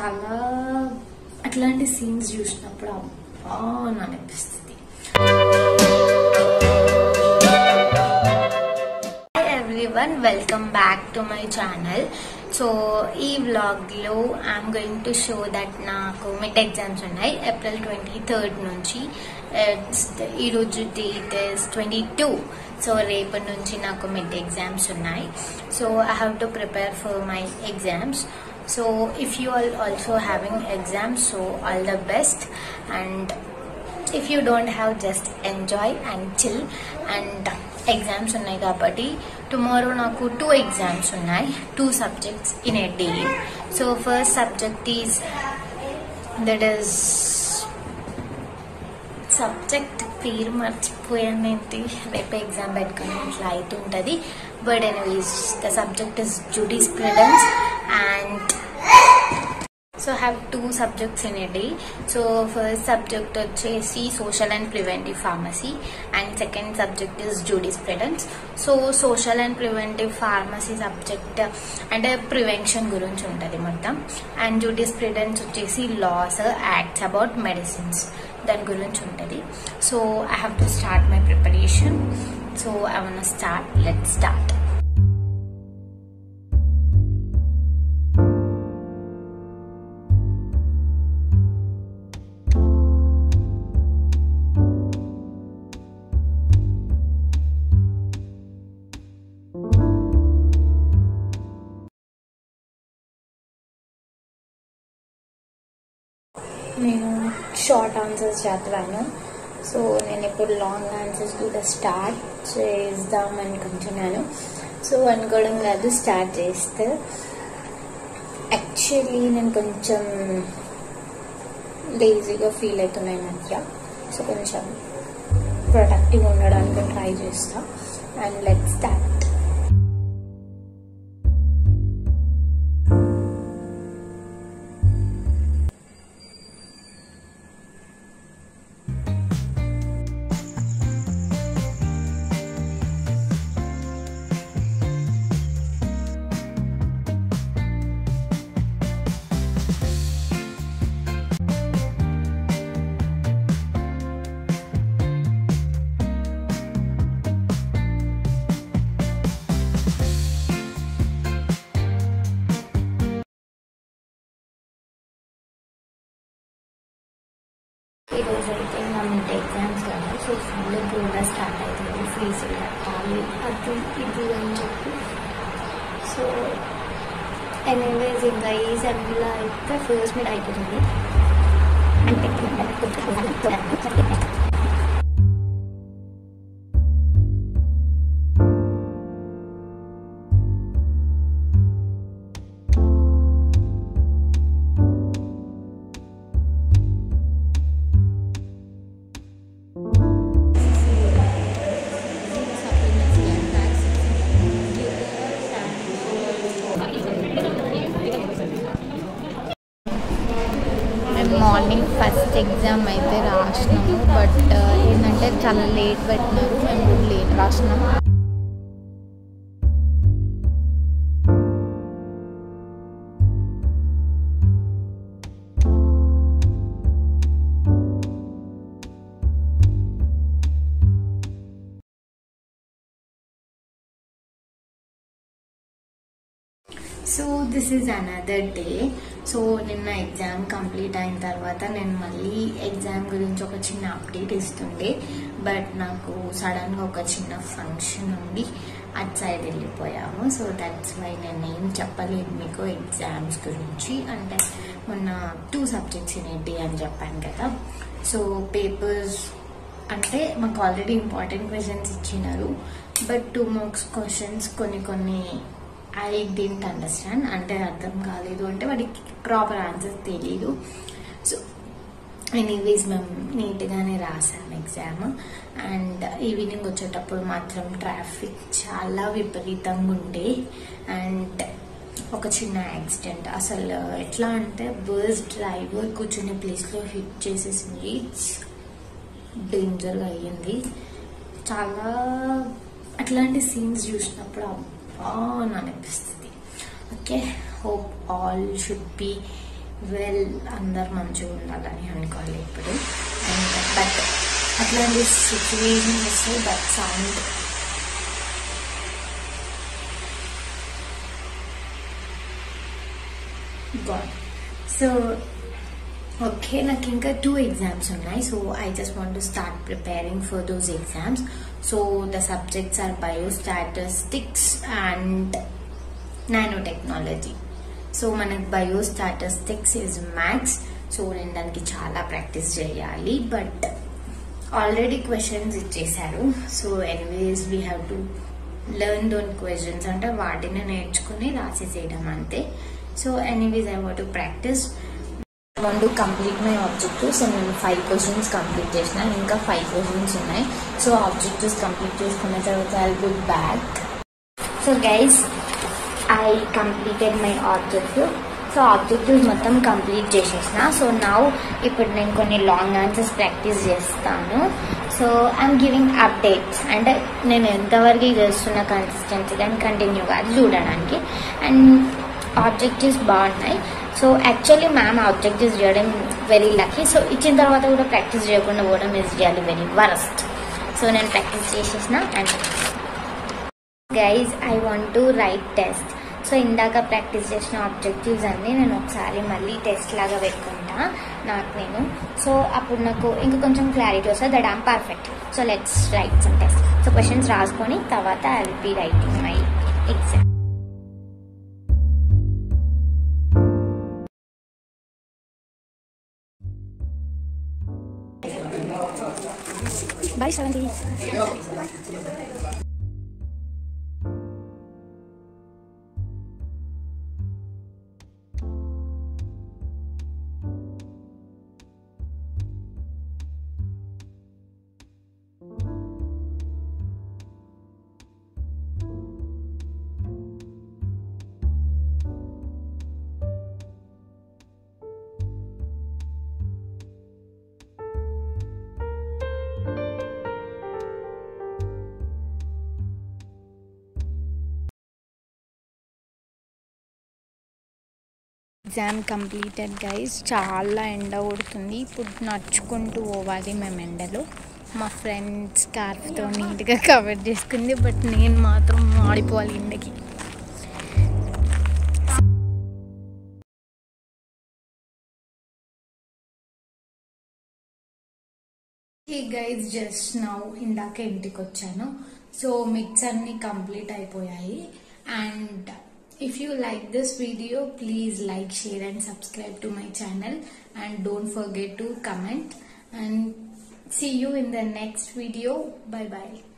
చాలా అట్లాంటి సీన్స్ చూసినప్పుడు అబ్బా అనిపిస్తుంది. Hi everyone, welcome back to my channel. So ఈ వ్లాగ్లో I'm going to show that నాకు మిడ్ ఎగ్జామ్స్ ఉన్నాయి ఏప్రిల్ 23rd నుంచి. ఈరోజు డేట్ ఇస్ 22. సో రేపటి నుంచి నాకు మిడ్ ఎగ్జామ్స్ ఉన్నాయి. So I have to prepare for my exams. So if you are also having exams, so all the best, and if you don't have, just enjoy and chill. And exams unnai kabatti tomorrow naku 2 exams unnai, 2 subjects in a day. So first subject is subject పేరు మర్చిపోయానేంటి, రేపు exam పెట్టుకుని ఇట్లా అవుతుంటుంది. But anyways the subject is jurisprudence, and so I have 2 subjects in a day. So first subject వచ్చేసి social and preventive pharmacy, and second subject is jurisprudence. So social and preventive pharmacy subject అంటే prevention గురించి ఉంటుంది మొత్తం, and jurisprudence వచ్చేసి laws, acts about medicines, దాని గురించి ఉంటుంది. So I have to start my preparation. So I wanna start. Let's start. నేను short answers చదివాను. సో నేను ఇప్పుడు లాంగ్ ఆన్సర్స్ కూడా స్టార్ట్ చేద్దాం అనుకుంటున్నాను. సో అనుకోవడం కాదు, స్టార్ట్ చేస్తే యాక్చువల్లీ నేను కొంచెం లేజీగా ఫీల్ అవుతున్నాయి మధ్య. సో కొంచెం ప్రొడక్టివ్ ఉండడానికి ట్రై చేస్తా. And let's start. ఈరోజు అయితే నా మిడ్ ఎగ్జామ్స్ కదా, సో ఫుల్ కూడా స్టార్ట్ అవుతుంది, ఫీజులు కట్టాలి అది ఇది అని చెప్పి. సో ఎనీవేస్ ఇంకా ఈ సెమ్లో అయితే ఫస్ట్ మిడ్ అయిపోతుంది. అంటే మార్నింగ్ ఫస్ట్ ఎగ్జామ్ అయితే రాసినాము. బట్ ఏంటంటే చాలా లేట్ పెట్టినారు, మేము కూడా లేట్ రాసినాము. So this is another day. So నిన్న ఎగ్జామ్ కంప్లీట్ అయిన తర్వాత నేను మళ్ళీ ఎగ్జామ్ గురించి ఒక చిన్న అప్డేట్ ఇస్తుండే, బట్ నాకు సడన్గా ఒక చిన్న ఫంక్షన్ ఉండి అటు సైడ్ వెళ్ళిపోయాము. సో దట్స్ వై నేను ఏం చెప్పలేదు మీకు ఎగ్జామ్స్ గురించి. అంటే మొన్న 2 సబ్జెక్ట్స్ ఇన్ డే అని చెప్పాను కదా. సో పేపర్స్ అంటే మాకు ఆల్రెడీ ఇంపార్టెంట్ క్వశ్చన్స్ ఇచ్చినారు, బట్ 2 మార్క్స్ క్వశ్చన్స్ కొన్ని ఐ డింట్ అండర్స్టాండ్, అంటే అర్థం కాలేదు, అంటే వాడికి ప్రాపర్ ఆన్సర్ తెలీదు. సో ఎనీవేస్ మేము నీట్గానే రాసాము ఎగ్జామ్. అండ్ ఈవినింగ్ వచ్చేటప్పుడు మాత్రం ట్రాఫిక్ చాలా విపరీతంగా ఉండే, అండ్ ఒక చిన్న యాక్సిడెంట్. అసలు ఎట్లా అంటే బస్ డ్రైవర్ కూర్చునే ప్లేస్లో హిట్ చేసేసింది, డేంజర్గా అయ్యింది. చాలా అట్లాంటి సీన్స్ చూసినప్పుడు అనిపిస్తుంది. Okay, hope all should be well అందరు మంచిగా ఉండాలని అనుకోవాలి ఇప్పుడు. అండ్ బట్ అట్లాంటి సిచ్యువేషన్ వస్తే that sound god. So okay, నాకు ఇంకా 2 ఎగ్జామ్స్ ఉన్నాయి. So I just want to start preparing for those exams. So the subjects are biostatistics and nanotechnology. So మనకు బయోస్టాటిస్టిక్స్ ఇస్ మ్యాథ్స్. సో నేను దానికి చాలా practice చేయాలి, బట్ ఆల్రెడీ క్వశ్చన్స్ ఇచ్చేసారు. So anyways we have to learn those questions, అంటే వాటిని నేర్చుకుని రాసేసేయడం అంతే. So anyways I want to practice. I want to complete my objectives. So నేను 5 questions కంప్లీట్ చేసిన, ఇంకా 5 questions ఉన్నాయి. సో ఆబ్జెక్టివ్స్ కంప్లీట్ చేసుకున్న తర్వాత I'll be back. So guys, I completed my objective. So objectives మొత్తం కంప్లీట్ చేసేసిన. So now ఇప్పుడు నేను కొన్ని లాంగ్ ఆన్సర్స్ ప్రాక్టీస్ చేస్తాను. సో ఐఎమ్ గివింగ్ అప్డేట్స్, అంటే నేను ఎంతవరకు చేస్తున్న కన్సిస్టెన్సీ కానీ కంటిన్యూగా అది చూడడానికి. అండ్ ఆబ్జెక్టివ్స్ బాగున్నాయి. సో యాక్చువల్లీ మ్యామ్ ఆబ్జెక్టివ్స్ చేయడం వెరీ లక్కీ. సో ఇచ్చిన తర్వాత కూడా ప్రాక్టీస్ చేయకుండా పోవడం is really very worst. So నేను ప్రాక్టీస్ చేసేసిన. And guys I want to right test. So ఇందాక ప్రాక్టీస్ చేసిన ఆబ్జెక్టివ్స్ అన్నీ నేను ఒకసారి మళ్ళీ టెస్ట్ లాగా పెట్టుకుంటా నాకు నేను. సో అప్పుడు నాకు ఇంకా కొంచెం క్లారిటీ వస్తుంది that I'm perfect. So let's write some test. So questions రాసుకొని తర్వాత I will be writing my exam. Bye, Shanti. Exam completed guys. చాలా ఎండ కొడుతుంది. ఇప్పుడు నడుచుకుంటూ పోవాలి మేము ఎండలో. మా ఫ్రెండ్ స్కార్ఫ్తో నీట్గా కవర్ చేసుకుంది, బట్ నేను మాత్రం ఆడిపోవాలి ఎండకి. హే గైస్, జస్ట్ నౌ ఇందాక ఇంటికి వచ్చాను. సో మిక్స్ అన్ని కంప్లీట్ అయిపోయాయి. And if you like this video, please like, share and subscribe to my channel, and don't forget to comment, and see you in the next video. Bye bye.